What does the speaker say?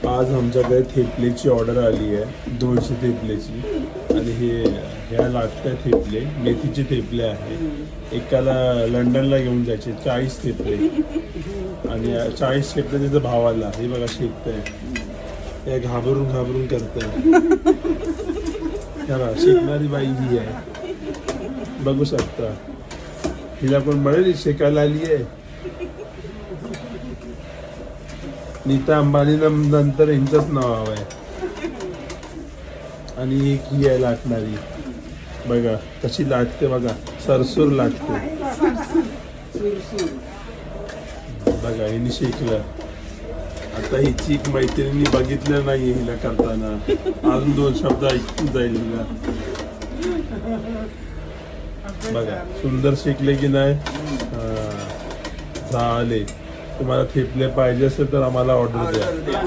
आज आमच्याकडे थेपलेची ऑर्डर आली आहे 200 थेपलेची. आणि ह्या लागत्या थेपले मेथीचे थेपले आहे. एकाला लंडनला घेऊन जायचे 40 थेपले. आणि 40 थेपले त्याचा भावाला. हे बघा शेकतंय. हे घाबरून करतंय. शिकणारी बाई ही आहे, बघू शकता. हिला पण मिळेल शेकायला आली आहे. नीता अंबानी नंतर यांचंच नाव आहे. आणि एक ही आहे लाटणारी. बघा कशी लाटते, बघा सरसूर लाटते. बघा हिने शिकलं. आता हिची एक मैत्रिणी बघितलं नाही हिला करताना. अजून 2 शब्द ऐकून जाईल हिला. बघा सुंदर शिकले की नाही. झाले. तुम्हाला थेपले पाहिजे असेल तर आम्हाला ऑर्डर द्या.